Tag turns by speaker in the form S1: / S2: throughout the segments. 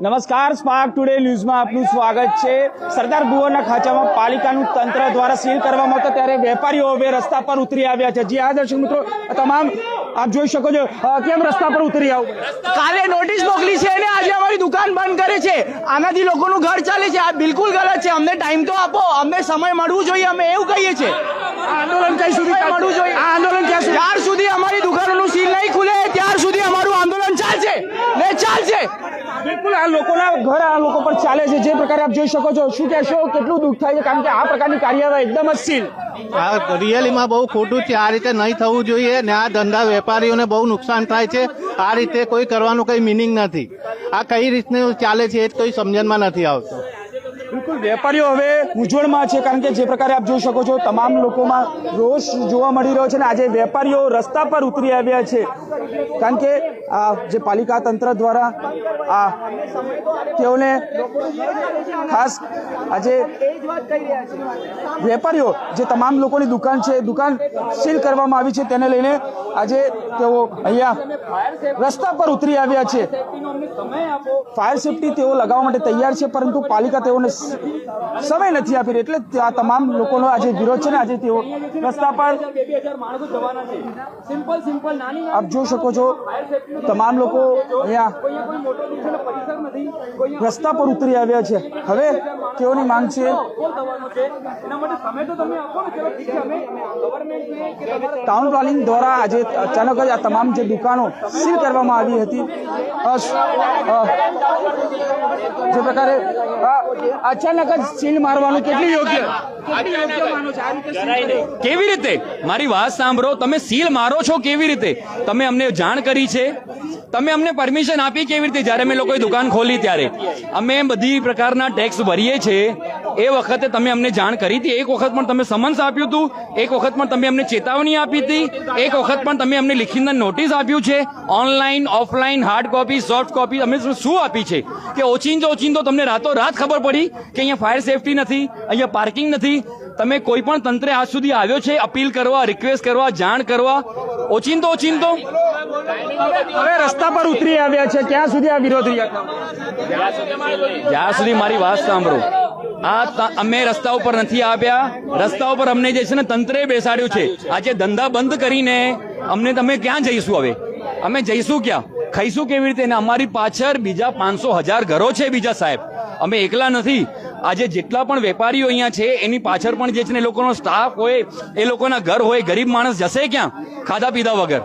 S1: નમસ્કાર, spark today ન્યૂઝમાં આપનું સ્વાગત છે। સરદાર ભુવનના ખાંચામાં પાલિકાનું તંત્ર દ્વારા સીલ કરવામાં આવતા ત્યારે વેપારીઓ હવે રસ્તા પર ઉતરી આવ્યા છે। જી હા દર્શક મિત્રો, તમામ આપ જોઈ શકો છો કેમ રસ્તા પર ઉતરી આવું। કાલે નોટિસ મોકલી છે અને આજે અમારી દુકાન બંધ કરે છે। આનાથી લોકોનું ઘર ચાલે છે। આ બિલકુલ ગલત છે। અમને ટાઈમ તો આપો, અમને સમય મળવું જોઈએ, અમે એવું કહીએ છીએ। આંદોલન ક્યાં સુધી મળવું જોઈએ? આ આંદોલન જ્યાર સુધી અમારી દુકાનોનું સીલ નહીં ખુલે ત્યાર સુધી અમારું આંદોલન ચાલશે ને ચાલશે। બિલકુલ આ લોકોના ઘર આ લોકો પર ચાલે છે। જે પ્રકારે આપ જોઈ શકો છો, શું કહેશો, કેટલું દુઃખ થાય છે કારણ કે આ પ્રકારની કાર્યવાહી એકદમ જ સીલ
S2: આ રિયલીમાં બહુ ખોટું છે। આ રીતે નહીં થવું જોઈએ ને આ ધંધા વેપારીઓને બહુ નુકસાન થાય છે। આ રીતે કોઈ કરવાનું કઈ મિનિંગ નથી। આ કઈ રીતનું ચાલે છે એ જ કોઈ સમજણમાં નથી આવતું।
S1: બિલકુલ વેપારીઓ હવે મૂંઝવણમાં છે કારણ કે જે પ્રકારે આપ જોઈ શકો છો તમામ લોકોમાં રોષ જોવા મળી રહ્યો છે અને આજે વેપારીઓ રસ્તા પર ઉતરી આવ્યા છે કારણ કે જે પાલિકા તંત્ર દ્વારા તેઓને ખાસ આજે વેપારીઓ જે તમામ લોકોની દુકાન છે દુકાન સીલ કરવામાં આવી છે તેને લઈને આજે તેઓ અહીંયા રસ્તા પર ઉતરી આવ્યા છે। ફાયર સેફટી તેઓ લગાવવા માટે તૈયાર છે પરંતુ પાલિકા તેઓને સમય નથી આપી રહી, એટલે આ તમામ લોકોનો આજે વિરોધ છે ને આજે તેઓ રસ્તા પર આપ જોઈ શકો છો તમામ લોકો અહીંયા રસ્તા પર ઉતરી આવ્યા છે। હવે તેઓની માંગ છે ટાઉન પ્લાનિંગ દ્વારા આજે અચાનક જ આ તમામ જે દુકાનો સીલ કરવામાં આવી હતી જે પ્રકારે અચાનક જ સીલ મારવાનું કેટલી યોગ્ય
S3: કેવી રીતે? મારી વાત સાંભળો, તમે સીલ મારો છો કેવી રીતે? તમે અમને જાણ કરી છે? તમે અમને પરમિશન આપી કેવી રીતે? જ્યારે અમે લોકોએ દુકાન ખોલી ત્યારે અમે બધી પ્રકારના ટેક્સ ભરીએ છીએ, એ વખતે તમે અમને જાણ કરી હતી? એક વખત પણ તમે સમન્સ આપ્યું હતું? એક વખત પણ તમે અમને ચેતવણી આપી હતી? એક વખત પણ તમે અમને લિખિતમાં નોટિસ આપ્યું છે? Online, offline, hard copy, soft copy અમે શું આપી છે કે ઓચિંતો તમને રાતોરાત ખબર પડી કે અહીંયા ફાયર સેફટી નથી, અહીંયા પાર્કિંગ નથી? તમે કોઈ પણ તંત્રે આજ સુધી આવ્યો છે અપીલ કરવા, રિક્વેસ્ટ કરવા, જાણ કરવા? ઓચિંતો હવે રસ્તા પર ઉતરી આવ્યા છે। ક્યાં સુધી આ વિરોધ? જ્યાં સુધી મારી વાત સાંભળો, અમે રસ્તા ઉપર નથી આવ્યા। રસ્તા ઉપર અમને જે છે ને તંત્રે બેસાડ્યું છે। આજે ધંધા બંધ કરીને અમને તમે ક્યાં જઈશું? હવે અમે જઈશું ક્યાં? ખાઈશું કેવી રીતે? અને અમારી પાછળ બીજા 500,000 ઘરો છે બીજા સાહેબ। અમે એકલા નથી। આજે જેટલા પણ વેપારીઓ અહીંયા છે એની પાછળ પણ જે છે ને એ લોકોનો સ્ટાફ હોય, એ લોકોના ઘર હોય। ગરીબ માણસ જશે ક્યાં ખાધા પીધા વગર?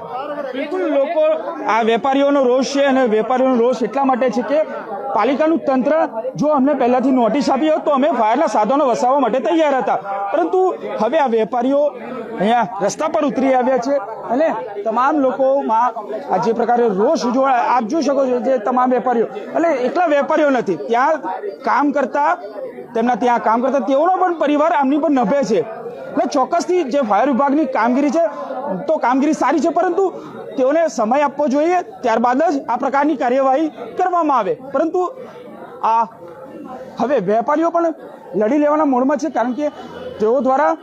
S1: બિલકુલ લોકો આ વેપારીઓનો રોષ છે અને વેપારીઓનો રોષ એટલા માટે છે કે પાલિકાનું તંત્ર જો અમને પહેલાથી નોટિસ આપી હોત તો અમે ફાયરના સાધનો વસાવવા માટે તૈયાર હતા, પરંતુ હવે આ વેપારીઓ અહીંયા રસ્તા પર ઉતરી આવ્યા છે અને તમામ લોકોમાં આ જે પ્રકારે રોષ જોવા આપ જોઈ શકો છો। જે તમામ વેપારીઓ એટલે એકલા વેપારીઓ નથી, ત્યાં કામ કરતા તેઓનો પણ પરિવાર આમની પર નભે છે। એટલે ચોક્કસથી જે ફાયર વિભાગની કામગીરી છે તો કામગીરી સારી છે, પરંતુ તેઓને સમય આપવો જોઈએ, ત્યારબાદ જ આ પ્રકારની કાર્યવાહી કરવામાં આવે। પરંતુ આ હવે વેપારીઓ પણ લડી લેવાના મૂડમાં છે કારણ કે તેઓ દ્વારા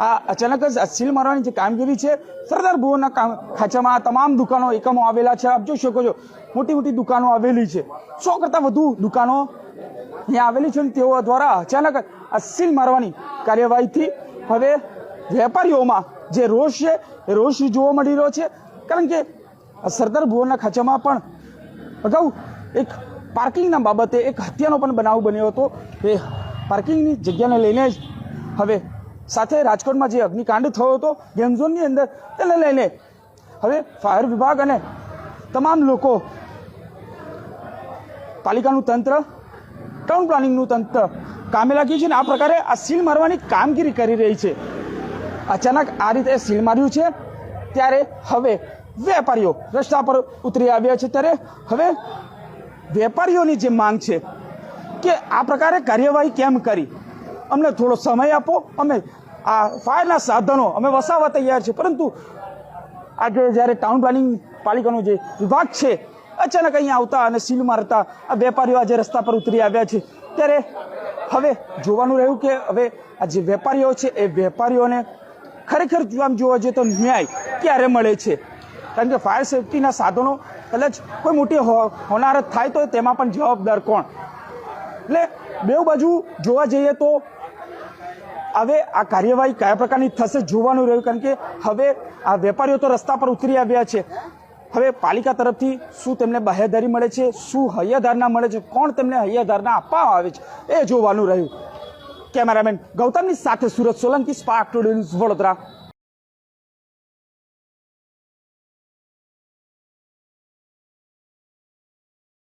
S1: આ અચાનક જ સીલ મારવાની જે કામગીરી છે સરદાર ભુવનના ખાંચામાં આ તમામ દુકાનો એકમો આવેલા છે। આપ જોઈ શકો છો મોટી મોટી દુકાનો આવેલી છે, 100 કરતાં વધુ દુકાનો અહીંયા આવેલી છે। તેઓ દ્વારા અચાનક આ સીલ મારવાની કાર્યવાહીથી હવે વેપારીઓમાં જે રોષ છે એ રોષ જોવા મળી રહ્યો છે કારણ કે સરદાર ભુવનના ખાંચામાં પણ અગાઉ એક પાર્કિંગના બાબતે એક હત્યાનો પણ બનાવ બન્યો હતો। એ પાર્કિંગની જગ્યાને લઈને જ હવે સાથે રાજકોટમાં જે અગ્નિકાંડ થયો હતો ગેમ ઝોનની અંદર, તેને લઈને હવે ફાયર વિભાગ અને તમામ લોકો, પાલિકાનું તંત્ર, ટાઉન પ્લાનિંગનું તંત્ર કામે લાગ્યું છે અને આ પ્રકારે આ સીલ મારવાની કામગીરી કરી રહી છે। અચાનક આ રીતે સીલ માર્યું છે ત્યારે હવે વેપારીઓ રસ્તા પર ઉતરી આવ્યા છે। ત્યારે હવે વેપારીઓની જે માંગ છે કે આ પ્રકારે કાર્યવાહી કેમ કરી? અમને થોડો સમય આપો, અમે આ ફાયરના સાધનો અમે વસાવવા તૈયાર છે। પરંતુ આજે જ્યારે ટાઉન પ્લાનિંગ પાલિકાનો જે વિભાગ છે અચાનક અહીંયા આવતા અને સીલ મારતા આ વેપારીઓ આજે રસ્તા પર ઉતરી આવ્યા છે, ત્યારે હવે જોવાનું રહ્યું કે હવે આ જે વેપારીઓ છે એ વેપારીઓને ખરેખર આમ જોવા જઈએ તો ન્યાય ક્યારે મળે છે, કારણ કે ફાયર સેફટીના સાધનો કદાચ કોઈ મોટી હોનારત થાય તો તેમાં પણ જવાબદાર કોણ? એટલે બેઉ બાજુ જોવા જઈએ તો હવે આ કાર્યવાહી કયા પ્રકારની થશે જોવાનું રહ્યું, કારણ કે હવે આ વેપારીઓ તો રસ્તા પર ઉતરી આવ્યા છે. હવે પાલિકા તરફથી શું તેમને બાહેધરી મળે છે, શું હૈયાધારણા મળે છે, કોણ તેમને હૈયાધારણા આપવામાં આવે છે એ જોવાનું રહ્યું. કેમેરામેન ગૌતમની સાથે Surat Solanki, spark today news, Vadodara.